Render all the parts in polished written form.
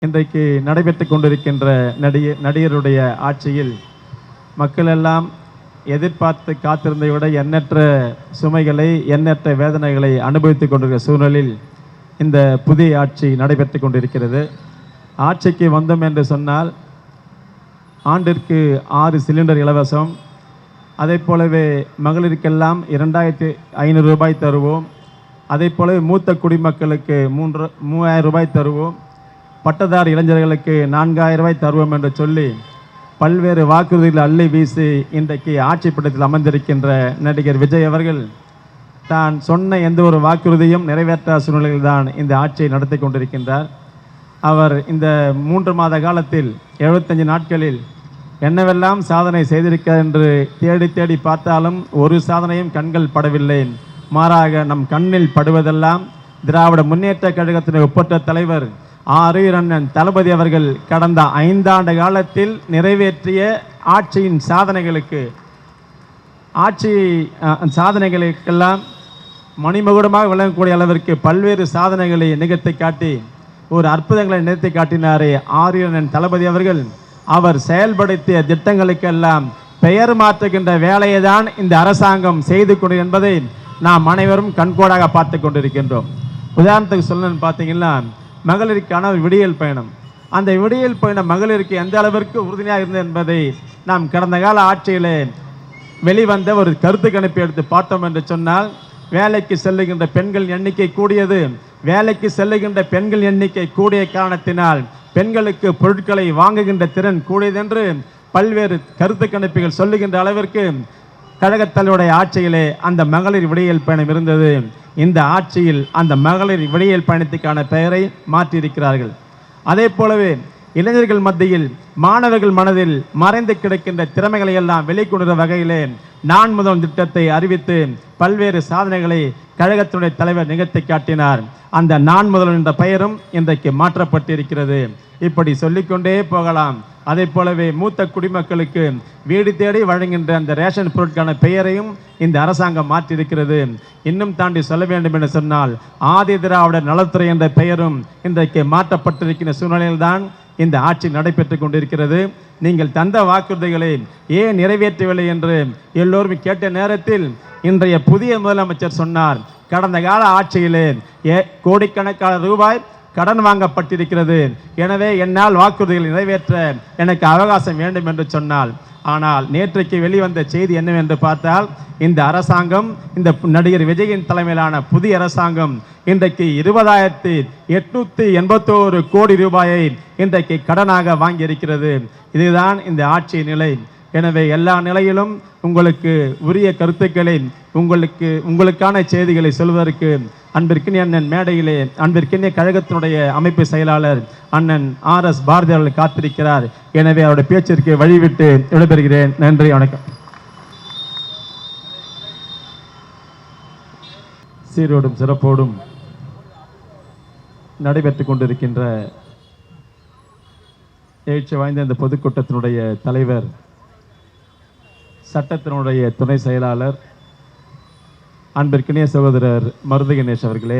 இன்றைக்கு நடைபெற்று கொண்டிருக்கின்ற நடிகருடைய ஆட்சியில் மக்கள் எல்லாம் எதிர்பார்த்து காத்திருந்ததை விட எண்ணற்ற சுமைகளை எண்ணற்ற வேதனைகளை அனுபவித்துக் கொண்டிருக்கிற சூழலில் இந்த புதிய ஆட்சி நடைபெற்று கொண்டிருக்கிறது. ஆட்சிக்கு வந்தோம் என்று சொன்னால் ஆண்டிற்கு 6 சிலிண்டர் இலவசம், அதே போலவே மகளிருக்கெல்லாம் 2500 ரூபாய் தருவோம், அதே போலவே மூத்த குடிமக்களுக்கு 3000 ரூபாய் தருவோம், பட்டதாரி இளைஞர்களுக்கு 4000 ரூபாய் தருவோம் என்று சொல்லி பல்வேறு வாக்குறுதிகள் அள்ளி வீசி இன்றைக்கு ஆட்சி பட்டத்தில் அமர்ந்திருக்கின்ற நடிகர் விஜய் அவர்கள் தான் சொன்ன எந்த ஒரு வாக்குறுதியும் நிறைவேற்றாத சூழ்நிலையில் தான் இந்த ஆட்சியை நடத்தி கொண்டிருக்கின்றார். அவர் இந்த 3 மாத காலத்தில் 75 நாட்களில் என்னவெல்லாம் சாதனை செய்திருக்கிறார் என்று தேடி தேடி பார்த்தாலும் ஒரு சாதனையும் கண்கள் படவில்லை. மாறாக நம் கண்ணில் படுவதெல்லாம் திராவிட முன்னேற்ற கழகத்தின் ஒப்பற்ற தலைவர் அண்ணன் தளபதி அவர்கள் கடந்த 5 ஆண்டு காலத்தில் நிறைவேற்றிய ஆட்சியின் சாதனைகளுக்கெல்லாம் மணிமகுடமாக விளங்கக்கூடிய அளவிற்கு பல்வேறு சாதனைகளை நிகழ்த்தி காட்டி ஒரு அற்புதங்களை நிகழ்த்தி காட்டினாரே அண்ணன் தளபதி அவர்கள். அவர் செயல்படுத்திய திட்டங்களுக்கெல்லாம் பெயர் மாற்றுகின்ற வேலையை தான் இந்த அரசாங்கம் செய்து கொண்டு என்பதை நாம் அனைவரும் கண்கூடாக பார்த்து கொண்டிருக்கின்றோம். உதாரணத்துக்கு சொல்லணும்னு பார்த்தீங்கன்னா மகளிருக்கான விடியல் பயணம், அந்த விடியல் பயணம் மகளிருக்கு எந்த அளவிற்கு உறுதுணையாக இருந்தது என்பதை நாம் கடந்த கால ஆட்சியிலே வெளிவந்த ஒரு கருத்து கணிப்பை எடுத்து பார்த்தோம் என்று சொன்னால் வேலைக்கு செல்லுகின்ற பெண்கள் எண்ணிக்கை கூடியது. வேலைக்கு செல்லுகின்ற பெண்கள் எண்ணிக்கை கூடிய காரணத்தினால் பெண்களுக்கு பொருட்களை வாங்குகின்ற திறன் கூடியதென்று பல்வேறு கருத்து கணிப்புகள் சொல்லுகின்ற அளவிற்கு கழகத்தலைவருடைய ஆட்சியிலே அந்த மகளிர் விடியல் பயணம் இருந்தது. இந்த ஆட்சியில் அந்த மகளிர் விடியல் பயணத்துக்கான பெயரை மாற்றியிருக்கிறார்கள். அதே போலவே இளைஞர்கள் மத்தியில் மாணவர்கள் மனதில் மறைந்து கிடக்கின்ற திறமைகளை எல்லாம் வெளிக்கொணர்ந்த வகையிலே நான் முதல் திட்டத்தை அறிவித்து பல்வேறு சாதனைகளை கழகத்தினுடைய தலைவர் நிகழ்த்தி காட்டினார். அந்த நான் முதல் என்ற பெயரும் இன்றைக்கு மாற்றப்பட்டிருக்கிறது. இப்படி சொல்லிக்கொண்டே போகலாம். அதே போலவே மூத்த குடிமக்களுக்கு வீடு தேடி வழங்குகின்ற அந்த ரேஷன் பொருட்கான பெயரையும் இந்த அரசாங்கம் மாற்றியிருக்கிறது. இன்னும் தாண்டி சொல்ல வேண்டும் என்று சொன்னால் ஆதி திராவிடர் நலத்துறை என்ற பெயரும் இன்றைக்கு மாற்றப்பட்டிருக்கிற சூழ்நிலையில்தான் இந்த ஆட்சி நடைபெற்று கொண்டிருக்கிறது. நீங்கள் தந்த வாக்குறுதிகளை ஏன் நிறைவேற்றவில்லை என்று எல்லோரும் கேட்ட நேரத்தில் இன்றைய புதிய முதலமைச்சர் சொன்னார், கடந்த கால ஆட்சியிலே கோடிக்கணக்கான ரூபாய் கடன் வாங்கப்பட்டிருக்கிறது, எனவே என்னால் வாக்குறுதிகளை நிறைவேற்ற எனக்கு அவகாசம் வேண்டும் என்று சொன்னால். ஆனால் நேற்றைக்கு வெளிவந்த செய்தி என்னவென்று பார்த்தால் இந்த அரசாங்கம், இந்த நடிகர் விஜயின் தலைமையிலான புதிய அரசாங்கம் இன்றைக்கு 20,881 கோடி ரூபாயை இன்றைக்கு கடனாக வாங்கியிருக்கிறது. இதுதான் இந்த ஆட்சி நிலை. எனவே எல்லா நிலையிலும் உங்களுக்கு உரிய கருத்துக்களை உங்களுக்கான செய்திகளை சொல்வதற்கு அன்பிற்கினிய அண்ணன் மேடையிலே அன்பிற்கினிய கழகத்தினுடைய அமைப்பு செயலாளர் அண்ணன் RS பாரதி அவர்கள் காத்திருக்கிறார். எனவே அவருடைய பேச்சிற்கு வழிவிட்டு விடைபெறுகிறேன். நன்றி, வணக்கம். சீரோடும் சிறப்போடும் நடைபெற்று கொண்டிருக்கின்ற எழுச்சி வாய்ந்த இந்த பொதுக்கூட்டத்தினுடைய தலைவர், சட்டத்தினுடைய துணை செயலாளர் அன்பிற்கினிய சகோதரர் மருது கணேஷ் அவர்களே,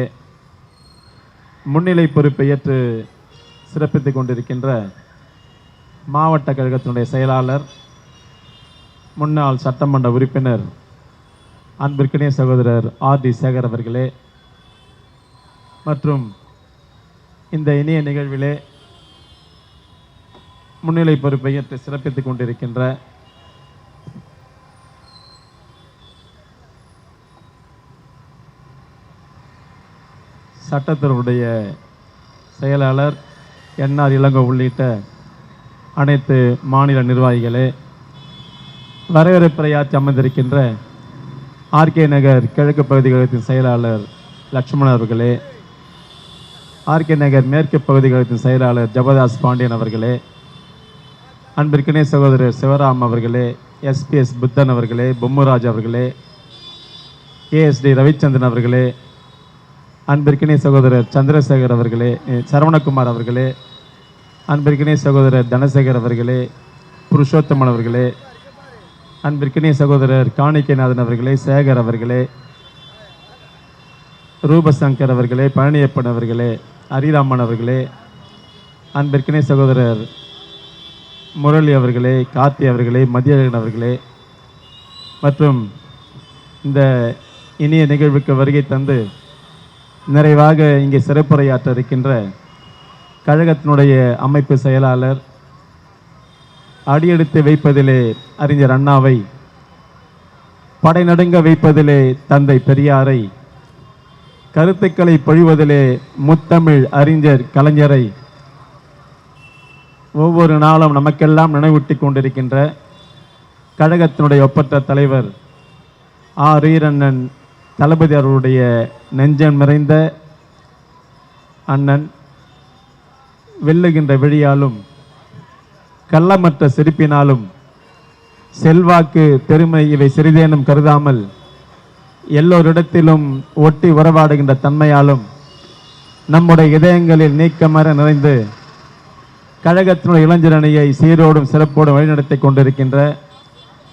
முன்னிலை பொறுப்பை ஏற்று சிறப்பித்துக் கொண்டிருக்கின்ற மாவட்ட கழகத்தினுடைய செயலாளர் முன்னாள் சட்டமன்ற உறுப்பினர் அன்பிற்கினிய சகோதரர் RD சேகர் அவர்களே, மற்றும் இந்த இனிய நிகழ்விலே முன்னிலை பொறுப்பை ஏற்று சிறப்பித்துக் கொண்டிருக்கின்ற சட்டத்தினுடைய செயலாளர் NR இளங்கோ உள்ளிட்ட அனைத்து மாநில நிர்வாகிகளே, வரவேற்புரையாற்றி அமர்ந்திருக்கின்ற RK நகர் கிழக்கு பகுதி கழகத்தின் செயலாளர் லட்சுமணன் அவர்களே, RK நகர் மேற்கு பகுதி கழகத்தின் செயலாளர் ஜபதாஸ் பாண்டியன் அவர்களே, அன்பிற்கினே சகோதரர் சிவராம் அவர்களே, SPS புத்தன் அவர்களே, பொம்முராஜ் அவர்களே, ASD ரவிச்சந்திரன் அவர்களே, அன்பிற்கினே சகோதரர் சந்திரசேகர் அவர்களே, சரவணகுமார் அவர்களே, அன்பிற்கினே சகோதரர் தனசேகர் அவர்களே, புருஷோத்தமன் அவர்களே, அன்பிற்கினே சகோதரர் காணிக்கைநாதன் அவர்களே, சேகர் அவர்களே, ரூபசங்கர் அவர்களே, பழனியப்பன் அவர்களே, ஹரிராமன் அவர்களே, அன்பிற்கினை சகோதரர் முரளி அவர்களே, கார்த்தி அவர்களே, மதியழகன் அவர்களே மற்றும் இந்த இனிய நிகழ்வுக்கு வருகை தந்து நிறைவாக இங்கே சிறப்புரையாற்ற இருக்கின்ற கழகத்தினுடைய அமைப்பு செயலாளர், அடியெடுத்து வைப்பதிலே அறிஞர் அண்ணாவை, படைநடுங்க வைப்பதிலே தந்தை பெரியாரை, கருத்துக்களை பொழிவதிலே முத்தமிழ் அறிஞர் கலைஞரை ஒவ்வொரு நாளும் நமக்கெல்லாம் நினைவூட்டி கொண்டிருக்கின்ற கழகத்தினுடைய ஒப்பற்ற தலைவர் வீரண்ணன் தளபதி அவர்களுடைய நெஞ்சம் நிறைந்த அண்ணன், வெல்லுகின்ற விழியாலும் கள்ளமற்ற சிரிப்பினாலும் செல்வாக்கு பெருமை இவை சிறிதேனும் கருதாமல் எல்லோரிடத்திலும் ஒட்டி உறவாடுகின்ற தன்மையாலும் நம்முடைய இதயங்களில் நீக்கமர நிறைந்து கழகத்தினுடைய இளைஞர் அணியை சீரோடும் சிறப்போடும் வழிநடத்தி கொண்டிருக்கின்ற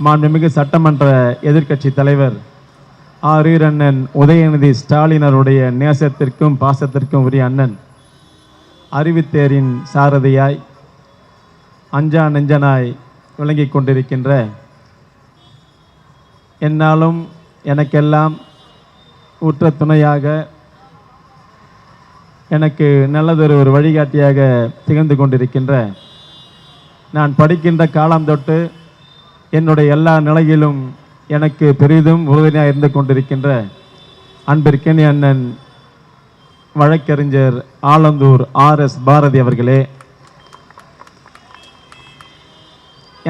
மாண்புமிகு சட்டமன்ற எதிர்க்கட்சி தலைவர் வீரண்ணன் உதயநிதி ஸ்டாலினருடைய நேசத்திற்கும் பாசத்திற்கும் உரிய அண்ணன், அறிவுத்தேரின் சாரதியாய் அஞ்சா நெஞ்சனாய் விளங்கி கொண்டிருக்கின்ற, என்னாலும் எனக்கெல்லாம் உற்ற துணையாக, எனக்கு நல்லதொரு வழிகாட்டியாக திகழ்ந்து கொண்டிருக்கின்ற, நான் படிக்கின்ற காலம் தொட்டு என்னுடைய எல்லா நிலையிலும் எனக்கு பெரிதும் உறுதுணையாக இருந்து கொண்டிருக்கின்ற அன்பிற்கினி அண்ணன் வழக்கறிஞர் ஆலந்தூர் RS பாரதி அவர்களே,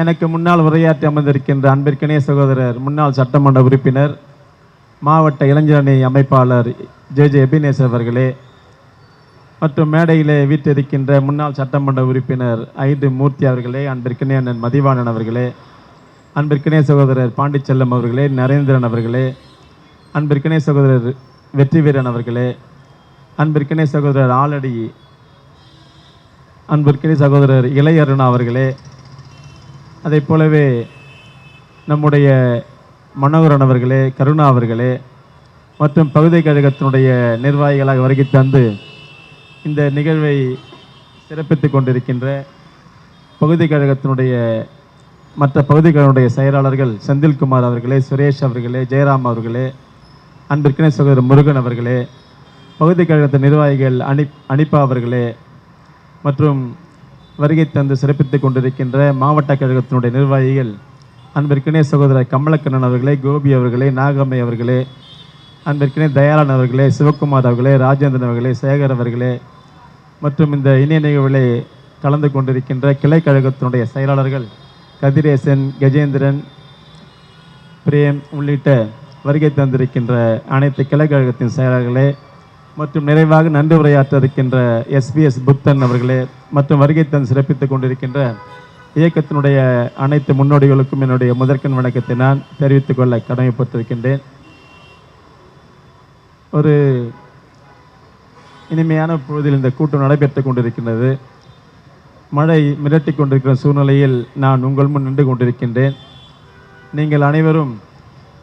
எனக்கு முன்னால் உரையாற்றி அமர்ந்திருக்கின்ற அன்பிற்கினிய சகோதரர் முன்னாள் சட்டமன்ற உறுப்பினர், மாவட்ட இளைஞரணி அமைப்பாளர் JJ எபினேசர் அவர்களே, மற்றும் மேடையிலே வீற்றிருக்கின்ற முன்னாள் சட்டமன்ற உறுப்பினர் ஐடு மூர்த்தி அவர்களே, அன்பிற்கினிய அண்ணன் மதிவாணன் அவர்களே, அன்பிற்கினிய சகோதரர் பாண்டிச்செல்லம் அவர்களே, நரேந்திரன் அவர்களே, அன்பிற்கினிய சகோதரர் வெற்றி வீரன் அவர்களே, அன்பிற்கினிய சகோதரர் ஆலடி, அன்பிற்கினிய சகோதரர் இளையருணா அவர்களே, அதை போலவே நம்முடைய மனோகரன் அவர்களே, கருணா அவர்களே மற்றும் பகுதி கழகத்தினுடைய நிர்வாகிகளாக வருகை தந்து இந்த நிகழ்வை சிறப்பித்துக் கொண்டிருக்கின்ற பகுதி கழகத்தினுடைய மற்ற பகுதிகளுடைய செயலாளர்கள் செந்தில்குமார் அவர்களே, சுரேஷ் அவர்களே, ஜெயராம் அவர்களே, அன்பிற்கினை சகோதரர் முருகன் அவர்களே, பகுதி கழகத்தின் நிர்வாகிகள் அனிப்பா அவர்களே மற்றும் வருகை தந்து சிறப்பித்துக் கொண்டிருக்கின்ற மாவட்ட கழகத்தினுடைய நிர்வாகிகள் அன்பிற்கினை சகோதரர் கமலக்கண்ணன் அவர்களே, கோபி அவர்களே, நாகம்மை அவர்களே, அன்பிற்கினை தயாளன் அவர்களே, சிவகுமார் அவர்களே, ராஜேந்திரன் அவர்களே, சேகர் அவர்களே மற்றும் இந்த இணைய நிகழ்வுகளை கலந்து கொண்டிருக்கின்ற கிளை கழகத்தினுடைய செயலாளர்கள் கதிரேசன், கஜேந்திரன், பிரேம் உள்ளிட்ட வருகை தந்திருக்கின்ற அனைத்து கிளை கழகத்தின் செயலாளர்களே மற்றும் நிறைவாக நன்றி உரையாற்ற இருக்கின்ற SBS புத்தன் அவர்களே மற்றும் வருகை தந்து சிறப்பித்துக் கொண்டிருக்கின்ற இயக்கத்தினுடைய அனைத்து முன்னோடிகளுக்கும் என்னுடைய முதற்கண் வணக்கத்தை நான் தெரிவித்துக் கொள்ள கடமைப்பட்டிருக்கின்றேன். ஒரு இனிமையான பொழுதில் இந்த கூட்டம் நடைபெற்றுக் கொண்டிருக்கின்றது. மழை மிரட்டி கொண்டிருக்கிற சூழ்நிலையில் நான் உங்கள் முன் நின்று கொண்டிருக்கின்றேன். நீங்கள் அனைவரும்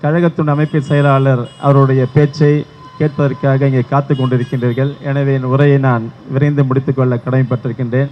கழகத்தின் அமைப்பு செயலாளர் அவருடைய பேச்சை கேட்பதற்காக இங்கே காத்து கொண்டிருக்கின்றீர்கள். எனவே என் உரையை நான் விரைந்து முடித்துக்கொள்ள கடமைப்பட்டிருக்கின்றேன்.